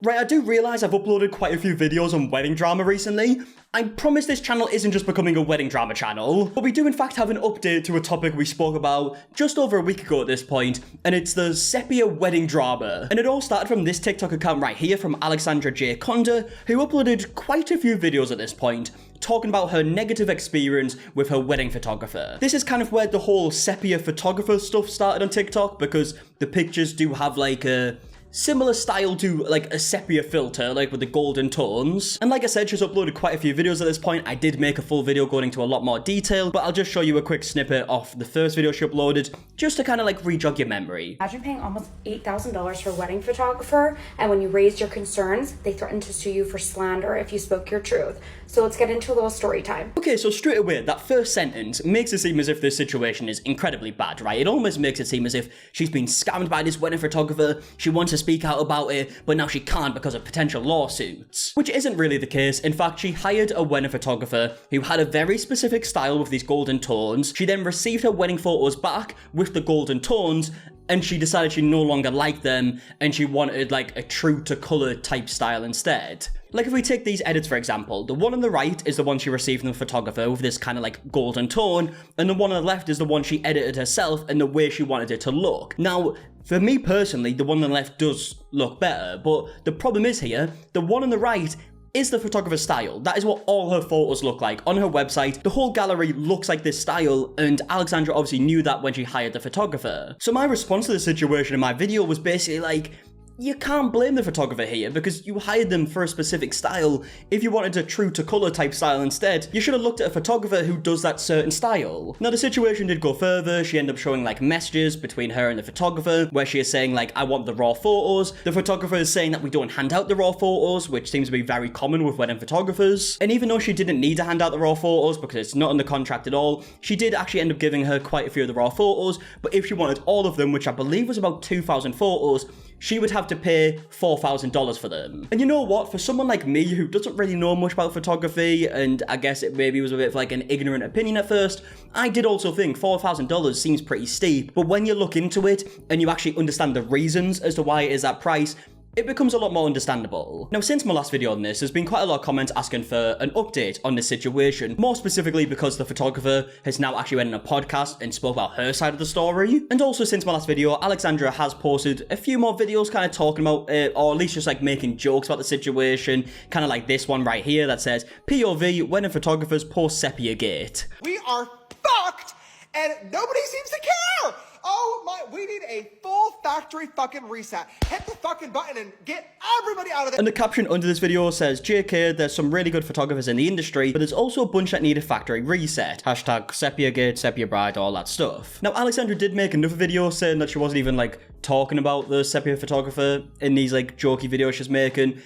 Right, I do realise I've uploaded quite a few videos on wedding drama recently. I promise this channel isn't just becoming a wedding drama channel, but we do in fact have an update to a topic we spoke about just over a week ago at this point, and it's the sepia wedding drama. And it all started from this TikTok account right here from Alexandra J. Conda, who uploaded quite a few videos at this point, talking about her negative experience with her wedding photographer. This is kind of where the whole sepia photographer stuff started on TikTok, because the pictures do have like a similar style to like a sepia filter, like with the golden tones. And like I said, she's uploaded quite a few videos at this point. I did make a full video going into a lot more detail, but I'll just show you a quick snippet of the first video she uploaded, just to kind of like re-jog your memory. Imagine paying almost $8,000 for a wedding photographer, and when you raised your concerns, they threatened to sue you for slander if you spoke your truth. So let's get into a little story time. Okay, so straight away, that first sentence makes it seem as if this situation is incredibly bad, right? It almost makes it seem as if she's been scammed by this wedding photographer, she wants to speak out about it, but now she can't because of potential lawsuits. Which isn't really the case. In fact, she hired a wedding photographer who had a very specific style with these golden tones. She then received her wedding photos back with the golden tones, and she decided she no longer liked them, and she wanted like a true to color type style instead. Like if we take these edits for example, the one on the right is the one she received from the photographer with this kind of like golden tone, and the one on the left is the one she edited herself and the way she wanted it to look. Now, for me personally, the one on the left does look better, but the problem is here, the one on the right is the photographer's style. That is what all her photos look like. On her website, the whole gallery looks like this style, and Alexandra obviously knew that when she hired the photographer. So my response to the situation in my video was basically like, you can't blame the photographer here because you hired them for a specific style. If you wanted a true to color type style instead, you should have looked at a photographer who does that certain style. Now the situation did go further. She ended up showing like messages between her and the photographer where she is saying like, I want the raw photos. The photographer is saying that we don't hand out the raw photos, which seems to be very common with wedding photographers. And even though she didn't need to hand out the raw photos because it's not in the contract at all, she did actually end up giving her quite a few of the raw photos. But if she wanted all of them, which I believe was about 2,000 photos, she would have to pay $4,000 for them. And you know what? For someone like me who doesn't really know much about photography, and I guess it maybe was a bit of like an ignorant opinion at first, I did also think $4,000 seems pretty steep. But when you look into it and you actually understand the reasons as to why it is that price, it becomes a lot more understandable. Now, since my last video on this, there's been quite a lot of comments asking for an update on this situation, more specifically because the photographer has now actually went on a podcast and spoke about her side of the story. And also since my last video, Alexandra has posted a few more videos kind of talking about it, or at least just like making jokes about the situation, kind of like this one right here that says, POV, wedding photographers post sepia gate. We are fucked, and nobody seems to care! Oh my, we need a full factory fucking reset. Hit the fucking button and get everybody out of there. And the caption under this video says, JK, there's some really good photographers in the industry, but there's also a bunch that need a factory reset. Hashtag sepia gate, sepia bride, all that stuff. Now, Alexandra did make another video saying that she wasn't even like talking about the sepia photographer in these like jokey videos she's making.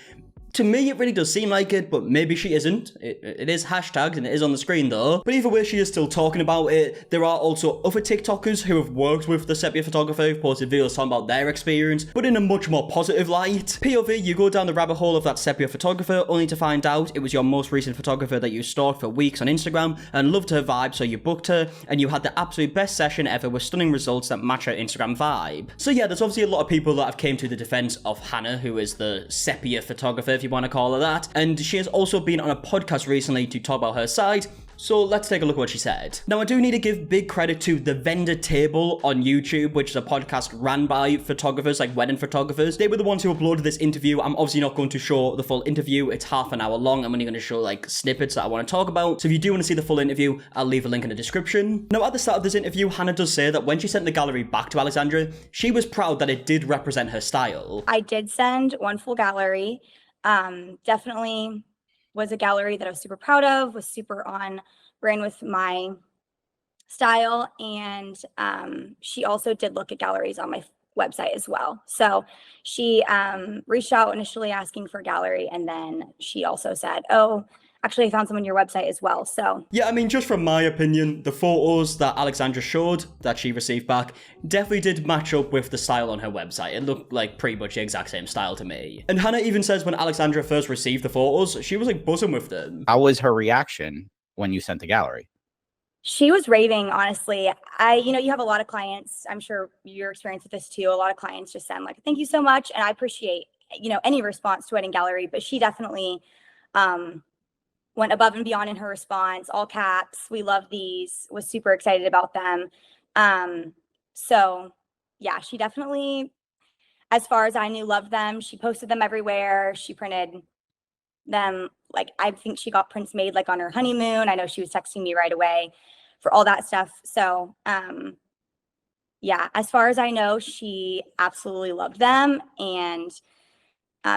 To me, it really does seem like it, but maybe she isn't. It is hashtagged and it is on the screen though. But either way, she is still talking about it. There are also other TikTokers who have worked with the sepia photographer who've posted videos talking about their experience, but in a much more positive light. POV, you go down the rabbit hole of that sepia photographer only to find out it was your most recent photographer that you stalked for weeks on Instagram and loved her vibe, so you booked her and you had the absolute best session ever with stunning results that match her Instagram vibe. So yeah, there's obviously a lot of people that have came to the defense of Hannah, who is the sepia photographer, if you want to call her that, and she has also been on a podcast recently to talk about her side. So let's take a look at what she said. Now, I do need to give big credit to The Vendor Table on YouTube, which is a podcast ran by photographers, like wedding photographers. They were the ones who uploaded this interview. I'm obviously not going to show the full interview. It's half an hour long. I'm only going to show like snippets that I want to talk about. So if you do want to see the full interview, I'll leave a link in the description. Now, at the start of this interview, Hannah does say that when she sent the gallery back to Alexandra, she was proud that it did represent her style. I did send one full gallery. Definitely was a gallery that I was super proud of, was super on brand with my style. And she also did look at galleries on my website as well. So she reached out initially asking for a gallery, and then she also said, oh, actually I found some on your website as well. So yeah, I mean, just from my opinion, the photos that Alexandra showed that she received back definitely did match up with the style on her website. It looked like pretty much the exact same style to me. And Hannah even says when Alexandra first received the photos, she was like buzzing with them. How was her reaction when you sent the gallery? she was raving, honestly. You have a lot of clients. I'm sure your experience with this too. A lot of clients just send like, thank you so much. And I appreciate any response to Wedding Gallery, but she definitely went above and beyond in her response, all caps. We love these, was super excited about them. So yeah, she definitely, as far as I knew, loved them. She posted them everywhere. She printed them. Like, I think she got prints made like on her honeymoon. I know she was texting me right away for all that stuff. So yeah, as far as I know, she absolutely loved them, and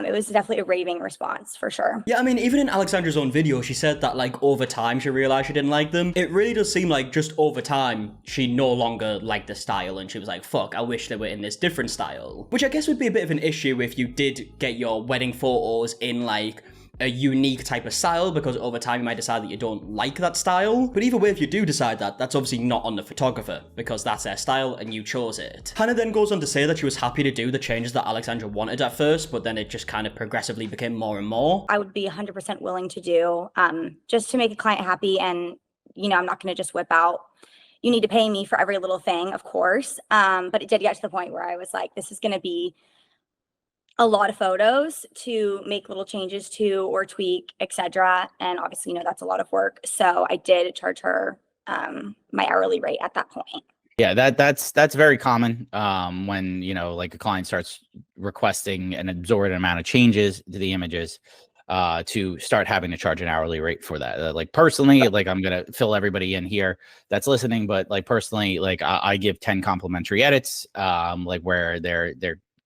it was definitely a raving response for sure. Yeah, I mean, even in Alexandra's own video, she said that, like, over time she realized she didn't like them. It really does seem like just over time she no longer liked the style, and she was like, fuck, I wish they were in this different style. Which I guess would be a bit of an issue if you did get your wedding photos in, like, a unique type of style, because over time you might decide that you don't like that style. But either way, if you do decide that, that's obviously not on the photographer, because that's their style and you chose it. Hannah then goes on to say that she was happy to do the changes that Alexandra wanted at first, but then it just kind of progressively became more and more. I would be 100% willing to do, just to make a client happy. And, I'm not going to just whip out, you need to pay me for every little thing, of course. But it did get to the point where I was like, this is going to be a lot of photos to make little changes to or tweak, etc. And obviously, that's a lot of work. So I did charge her my hourly rate at that point. Yeah, that's very common when like a client starts requesting an exorbitant amount of changes to the images, to start having to charge an hourly rate for that. Like personally, like I'm gonna fill everybody in here that's listening, but like personally, like I give 10 complimentary edits, like where they're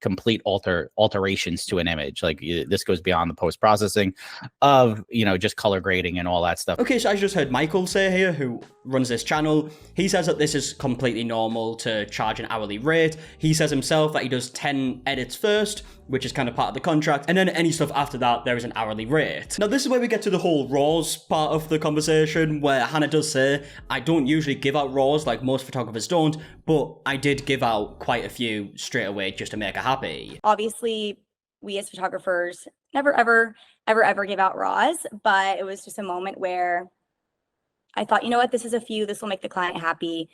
complete alterations to an image. Like this goes beyond the post-processing of just color grading and all that stuff. Okay, so I just heard Michael say here, who runs this channel, he says that this is completely normal to charge an hourly rate. He says himself that he does 10 edits first, which is kind of part of the contract, and then any stuff after that, there is an hourly rate. Now, this is where we get to the whole RAWs part of the conversation, where Hannah does say, I don't usually give out RAWs like most photographers don't, but I did give out quite a few straight away just to make her happy. Obviously, we as photographers never, ever give out RAWs, but it was just a moment where I thought, this is a few, this will make the client happy.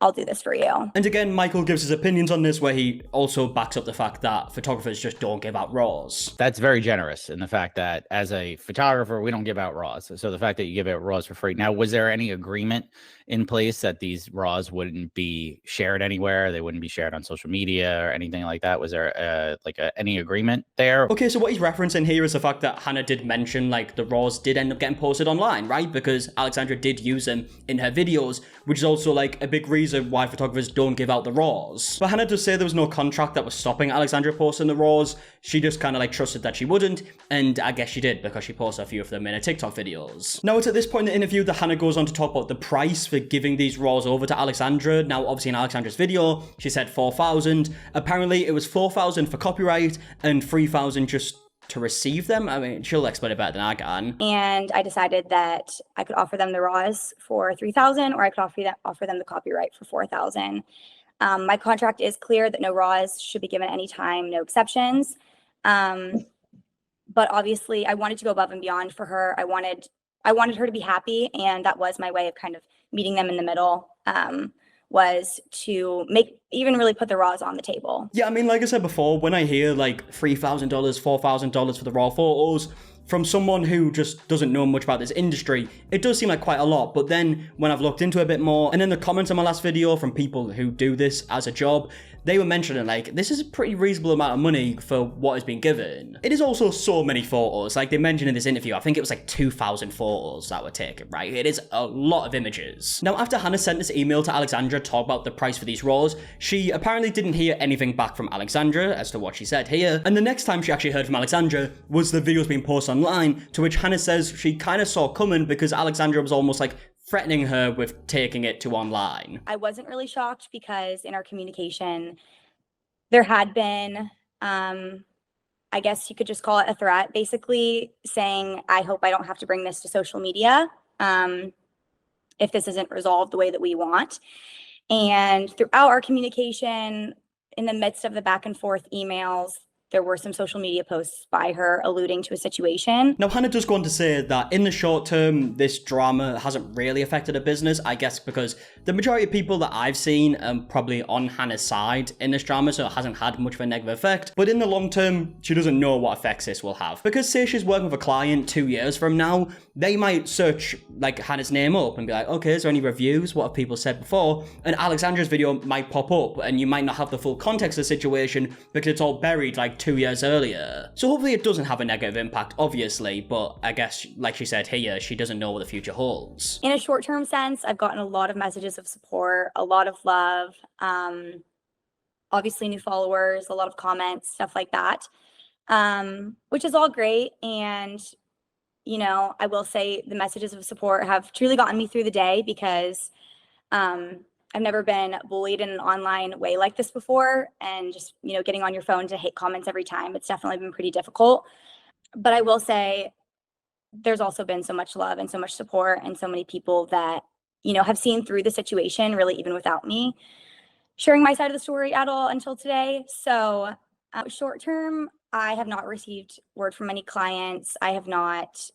I'll do this for you. And again, Michael gives his opinions on this, where he also backs up the fact that photographers just don't give out RAWs. That's very generous in the fact that as a photographer, we don't give out RAWs. So the fact that you give out RAWs for free. Now, was there any agreement in place that these RAWs wouldn't be shared anywhere? They wouldn't be shared on social media or anything like that? Was there any agreement there? Okay, so what he's referencing here is the fact that Hannah did mention, like, the RAWs did end up getting posted online, right? Because Alexandra did use them in her videos, which is also, like, a big reason why photographers don't give out the RAWs. But Hannah does say there was no contract that was stopping Alexandra posting the RAWs. She just kind of, like, trusted that she wouldn't, and I guess she did, because she posted a few of them in her TikTok videos. Now, it's at this point in the interview that Hannah goes on to talk about the price for giving these RAWs over to Alexandra. Now, obviously in Alexandra's video, she said $4,000. Apparently, it was $4,000 for copyright and $3,000 just to receive them. I mean, she'll explain it better than I can. And I decided that I could offer them the RAWs for $3,000, or I could offer them the copyright for $4,000. My contract is clear that no RAWs should be given anytime, no exceptions. But obviously, I wanted to go above and beyond for her. I wanted her to be happy, and that was my way of kind of meeting them in the middle. Was to even really put the RAWs on the table. Yeah, I mean, like I said before, when I hear like $3,000, $4,000 for the raw photos from someone who just doesn't know much about this industry, it does seem like quite a lot. But then when I've looked into it a bit more, and in the comments on my last video from people who do this as a job, they were mentioning, like, this is a pretty reasonable amount of money for what has been given. It is also so many photos. Like they mentioned in this interview, I think it was like 2,000 photos that were taken, right? It is a lot of images. Now, after Hannah sent this email to Alexandra to talk about the price for these RAWs, she apparently didn't hear anything back from Alexandra as to what she said here. And the next time she actually heard from Alexandra was the videos being posted online, to which Hannah says she kind of saw coming because Alexandra was almost like threatening her with taking it to online. I wasn't really shocked because in our communication, there had been, I guess you could just call it a threat, basically saying, I hope I don't have to bring this to social media if this isn't resolved the way that we want. And throughout our communication, in the midst of the back and forth emails, there were some social media posts by her alluding to a situation. Now, Hannah does go on to say that in the short term, this drama hasn't really affected her business, I guess because the majority of people that I've seen are probably on Hannah's side in this drama, so it hasn't had much of a negative effect. But in the long term, she doesn't know what effects this will have. Because say she's working with a client 2 years from now, they might search like Hannah's name up and be like, okay, is there any reviews? What have people said before? And Alexandra's video might pop up and you might not have the full context of the situation because it's all buried like 2 years earlier. So hopefully it doesn't have a negative impact, obviously, but I guess, like she said here, she doesn't know what the future holds. In a short-term sense, I've gotten a lot of messages of support, a lot of love, obviously new followers, a lot of comments, stuff like that, which is all great. And, you know, I will say the messages of support have truly gotten me through the day because I've never been bullied in an online way like this before. And just, you know, getting on your phone to hate comments every time, it's definitely been pretty difficult. But I will say there's also been so much love and so much support and so many people that, you know, have seen through the situation, really, even without me sharing my side of the story at all until today. So short term, I have not received word from any clients. I have not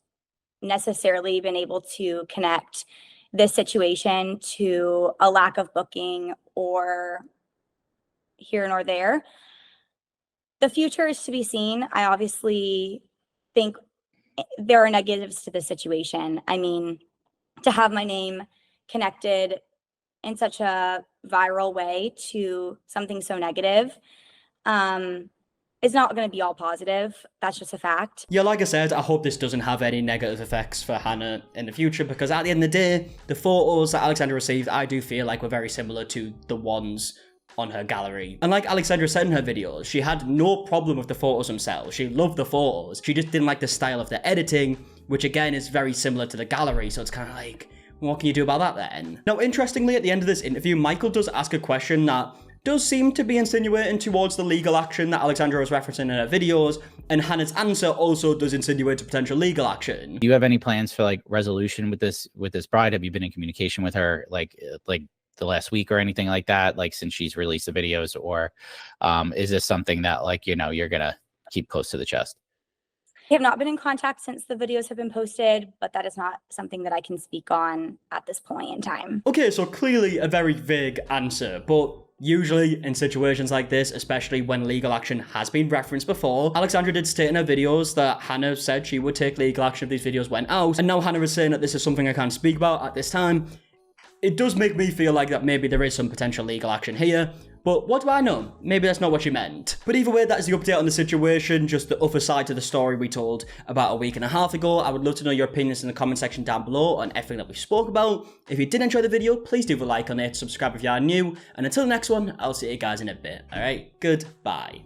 necessarily been able to connect this situation to a lack of booking or here nor there. The future is to be seen. I obviously think there are negatives to this situation. I mean, to have my name connected in such a viral way to something so negative is not going to be all positive. That's just a fact. Yeah, like I said, I hope this doesn't have any negative effects for Hannah in the future because at the end of the day, the photos that Alexandra received, I do feel like were very similar to the ones on her gallery. And like Alexandra said in her videos, she had no problem with the photos themselves. She loved the photos. She just didn't like the style of the editing, which again is very similar to the gallery. So it's kind of like, what can you do about that then? Now, interestingly, at the end of this interview, Michael does ask a question that does seem to be insinuating towards the legal action that Alexandra was referencing in her videos, and Hannah's answer also does insinuate to potential legal action. Do you have any plans for like resolution with this bride? Have you been in communication with her like the last week or anything like that, like since she's released the videos, or is this something that like, you know, you're gonna keep close to the chest? We have not been in contact since the videos have been posted, but that is not something that I can speak on at this point in time. Okay, so clearly a very vague answer, but usually in situations like this, especially when legal action has been referenced before, Alexandra did state in her videos that Hannah said she would take legal action if these videos went out, and now Hannah is saying that this is something I can't speak about at this time. It does make me feel like that maybe there is some potential legal action here, but what do I know? Maybe that's not what she meant. But either way, that is the update on the situation, just the other side to the story we told about a week and a half ago. I would love to know your opinions in the comment section down below on everything that we spoke about. If you did enjoy the video, please do leave a like on it, subscribe if you are new, and until the next one, I'll see you guys in a bit. Alright, goodbye.